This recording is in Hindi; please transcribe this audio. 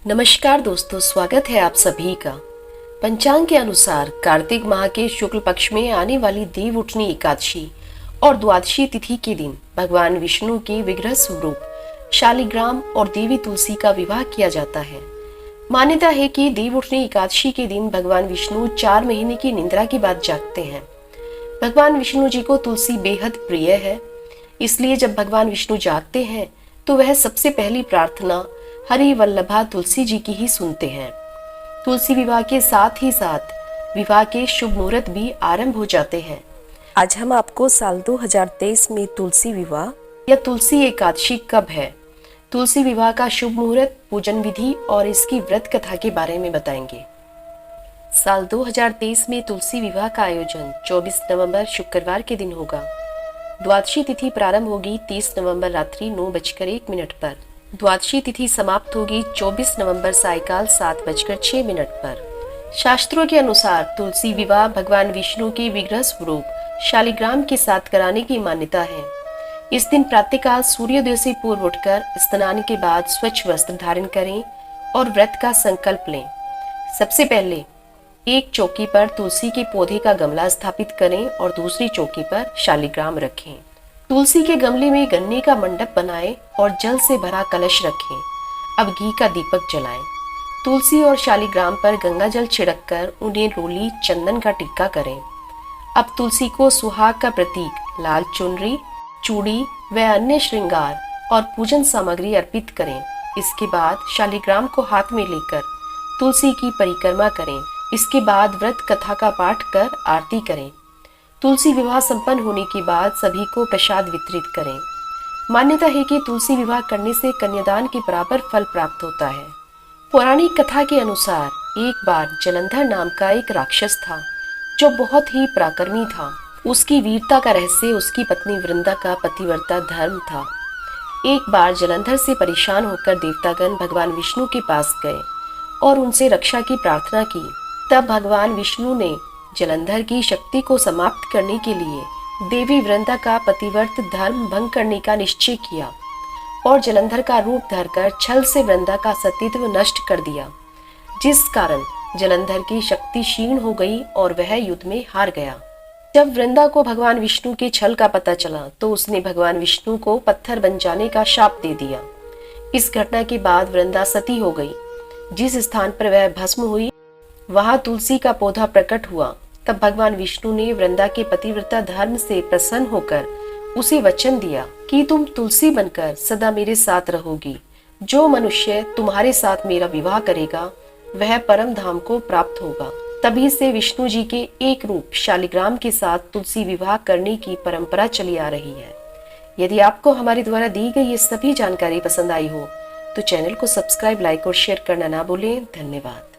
नमस्कार दोस्तों, स्वागत है आप सभी का। पंचांग के अनुसार कार्तिक माह के शुक्ल पक्ष में आने वाली देव उठनी एकादशी और द्वादशी तिथि के दिन भगवान विष्णु के विग्रह स्वरूप शालिग्राम और देवी तुलसी का विवाह किया जाता है। मान्यता है कि देव उठनी एकादशी के दिन भगवान विष्णु 4 महीने की निद्रा के बाद जागते हैं। भगवान विष्णु जी को तुलसी बेहद प्रिय है, इसलिए जब भगवान विष्णु जागते हैं तो वह सबसे पहली प्रार्थना हरि वल्लभा तुलसी जी की ही सुनते हैं। तुलसी विवाह के साथ ही साथ विवाह के शुभ मुहूर्त भी आरंभ हो जाते हैं। आज हम आपको साल 2023 में तुलसी विवाह या तुलसी एकादशी कब है, तुलसी विवाह का शुभ मुहूर्त, पूजन विधि और इसकी व्रत कथा के बारे में बताएंगे। साल 2023 में तुलसी विवाह का आयोजन 24 नवंबर शुक्रवार के दिन होगा। द्वादशी तिथि प्रारंभ होगी 30 नवंबर रात्रि 9:01 पर। द्वादशी तिथि समाप्त होगी 24 नवंबर सायकाल 7:06 पर। शास्त्रों के अनुसार तुलसी विवाह भगवान विष्णु के विग्रह स्वरूप शालिग्राम के साथ कराने की मान्यता है। इस दिन प्रातःकाल सूर्योदय से पूर्व उठकर स्नान के बाद स्वच्छ वस्त्र धारण करें और व्रत का संकल्प लें। सबसे पहले एक चौकी पर तुलसी के पौधे का गमला स्थापित करें और दूसरी चौकी पर शालिग्राम रखें। तुलसी के गमले में गन्ने का मंडप बनाएं और जल से भरा कलश रखें। अब घी का दीपक जलाएं। तुलसी और शालिग्राम पर गंगा जल छिड़ककर उन्हें रोली चंदन का टिक्का करें। अब तुलसी को सुहाग का प्रतीक लाल चुनरी, चूड़ी व अन्य श्रृंगार और पूजन सामग्री अर्पित करें। इसके बाद शालिग्राम को हाथ में लेकर तुलसी की परिक्रमा करें। इसके बाद व्रत कथा का पाठ कर आरती करें। तुलसी विवाह संपन्न होने के बाद सभी को प्रसाद वितरित करें। मान्यता है कि तुलसी विवाह करने से कन्यादान के बराबर फल प्राप्त होता है। पौराणिक कथा के अनुसार एक बार जलंधर नाम का एक राक्षस था जो बहुत ही पराक्रमी था। उसकी वीरता का रहस्य उसकी पत्नी वृंदा का पतिव्रता धर्म था। एक बार जलंधर से परेशान होकर देवतागण भगवान विष्णु के पास गए और उनसे रक्षा की प्रार्थना की। तब भगवान विष्णु ने जलंधर की शक्ति को समाप्त करने के लिए देवी वृंदा का पतिव्रत धर्म भंग करने का निश्चय किया और जलंधर का रूप धरकर छल से वृंदा का सतीत्व नष्ट कर दिया, जिस कारण जलंधर की शक्ति क्षीण हो गई और वह युद्ध में हार गया। जब वृंदा को भगवान विष्णु के छल का पता चला तो उसने भगवान विष्णु को पत्थर बन जाने का शाप दे दिया। इस घटना के बाद वृंदा सती हो गई। जिस स्थान पर वह भस्म हुई वहां तुलसी का पौधा प्रकट हुआ। तब भगवान विष्णु ने वृंदा के पतिव्रता धर्म से प्रसन्न होकर उसे वचन दिया कि तुम तुलसी बनकर सदा मेरे साथ रहोगी। जो मनुष्य तुम्हारे साथ मेरा विवाह करेगा वह परम धाम को प्राप्त होगा। तभी से विष्णु जी के एक रूप शालिग्राम के साथ तुलसी विवाह करने की परंपरा चली आ रही है। यदि आपको हमारे द्वारा दी गई ये सभी जानकारी पसंद आई हो तो चैनल को सब्सक्राइब, लाइक और शेयर करना ना भूलें। धन्यवाद।